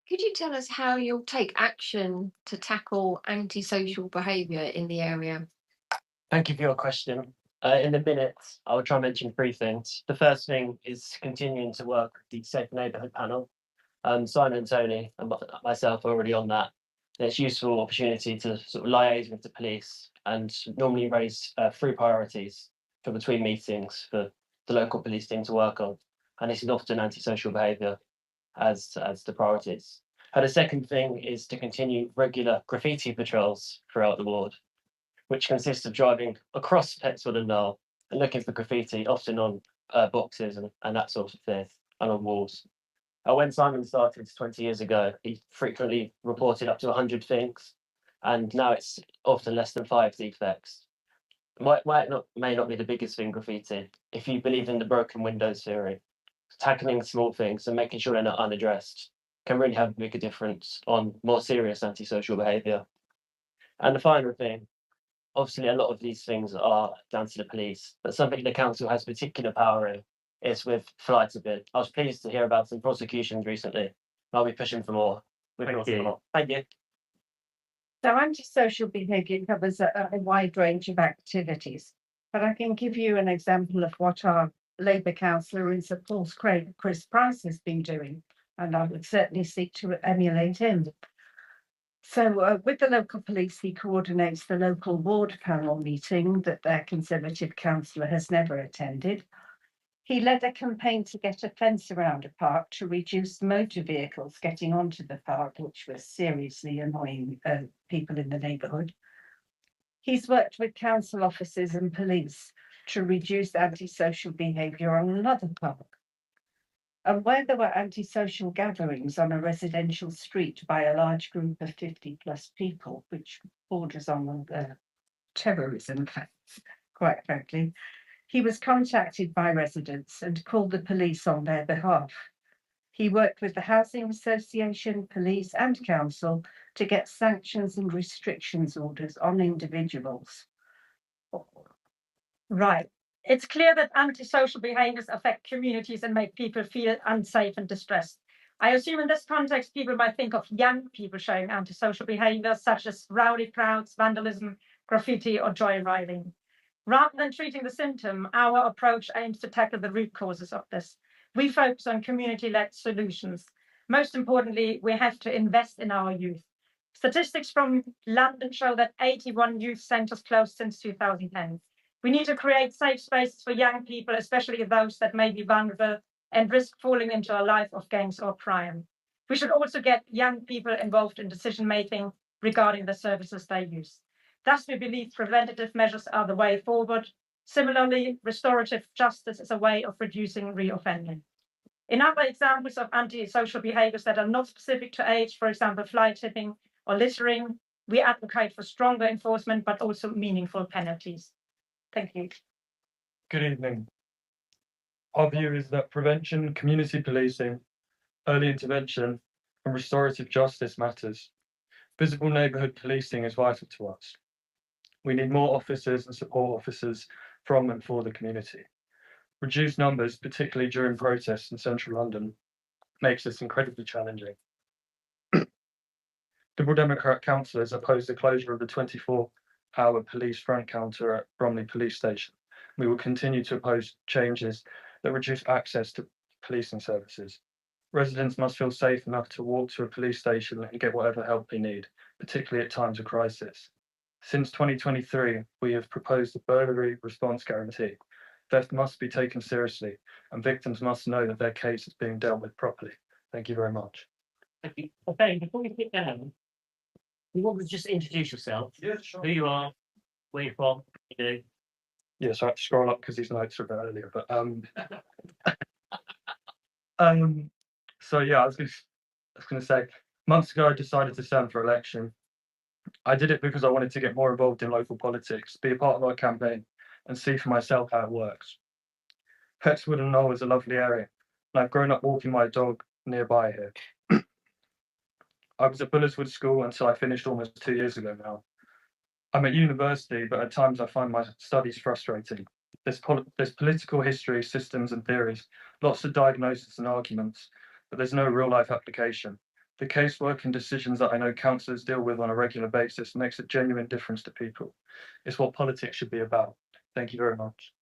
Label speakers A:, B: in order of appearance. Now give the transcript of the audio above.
A: Could you tell us how you'll take action to tackle antisocial behaviour in the area?
B: Thank you for your question. In a minute, I will try and mention three things. The first thing is continuing to work with the Safer Neighbourhood panel. Simon and Tony and myself are already on that. And it's a useful opportunity to sort of liaise with the police and normally raise three priorities for between meetings for the local police team to work on. And this is often antisocial behaviour as the priorities. And the second thing is to continue regular graffiti patrols throughout the ward, which consists of driving across Petswood and Knoll and looking for graffiti, often on boxes and that sort of thing, and on walls. When Simon started 20 years ago, he frequently reported up to 100 things, and now it's often less than 5 defects. May not be the biggest thing graffiti. If you believe in the broken windows theory, tackling small things and making sure they're not unaddressed can really have a bigger difference on more serious antisocial behaviour. And the final thing, obviously, a lot of these things are down to the police, but something the council has particular power in is with flight a bit. I was pleased to hear about some prosecutions recently. I'll be pushing for more.
C: Thank you.
B: Thank you.
D: So antisocial behaviour covers a wide range of activities, but I can give you an example of what our Labour councillor in St Paul's Craig, Chris Price, has been doing, and I would certainly seek to emulate him. So with the local police, he coordinates the local ward panel meeting that their Conservative councillor has never attended. He led a campaign to get a fence around a park to reduce motor vehicles getting onto the park, which was seriously annoying people in the neighbourhood. He's worked with council officers and police to reduce antisocial behaviour on another park. And where there were antisocial gatherings on a residential street by a large group of 50 plus people, which borders on terrorism, quite frankly, he was contacted by residents and called the police on their behalf. He worked with the Housing Association, police and council to get sanctions and restrictions orders on individuals.
C: Right. It's clear that antisocial behaviours affect communities and make people feel unsafe and distressed. I assume in this context, people might think of young people showing antisocial behaviours such as rowdy crowds, vandalism, graffiti, or joyriding. Rather than treating the symptom, our approach aims to tackle the root causes of this. We focus on community-led solutions. Most importantly, we have to invest in our youth. Statistics from London show that 81 youth centres closed since 2010. We need to create safe spaces for young people, especially those that may be vulnerable and risk falling into a life of gangs or crime. We should also get young people involved in decision-making regarding the services they use. Thus, we believe preventative measures are the way forward. Similarly, restorative justice is a way of reducing reoffending. In other examples of antisocial behaviours that are not specific to age, for example, fly tipping or littering, we advocate for stronger enforcement, but also meaningful penalties. Thank you.
E: Good evening. Our view is that prevention, community policing, early intervention, and restorative justice matters. Visible neighbourhood policing is vital to us. We need more officers and support officers from and for the community. Reduced numbers, particularly during protests in central London, makes this incredibly challenging. Liberal Democrat councillors oppose the closure of the 24-hour police front counter at Bromley Police Station. We will continue to oppose changes that reduce access to policing services. Residents must feel safe enough to walk to a police station and get whatever help they need, particularly at times of crisis. Since 2023, we have proposed a burglary response guarantee. Theft must be taken seriously, and victims must know that their case is being dealt with properly. Thank you very much.
F: Thank you. Okay, before we sit down, you want to just introduce yourself,
E: Yeah, sure.
F: who you are, where you're from, what you do.
E: Yeah, so I have to scroll up because these notes are a bit earlier, but so yeah, I was gonna say, months ago I decided to stand for election. I did it because I wanted to get more involved in local politics, be a part of our campaign, and see for myself how it works. Petswood and Knoll is a lovely area, and I've grown up walking my dog nearby here. I was at Bullerswood School until I finished almost 2 years ago now. I'm at university, but at times I find my studies frustrating. There's political history, systems and theories, lots of diagnosis and arguments, but there's no real life application. The casework and decisions that I know councillors deal with on a regular basis makes a genuine difference to people. It's what politics should be about. Thank you very much.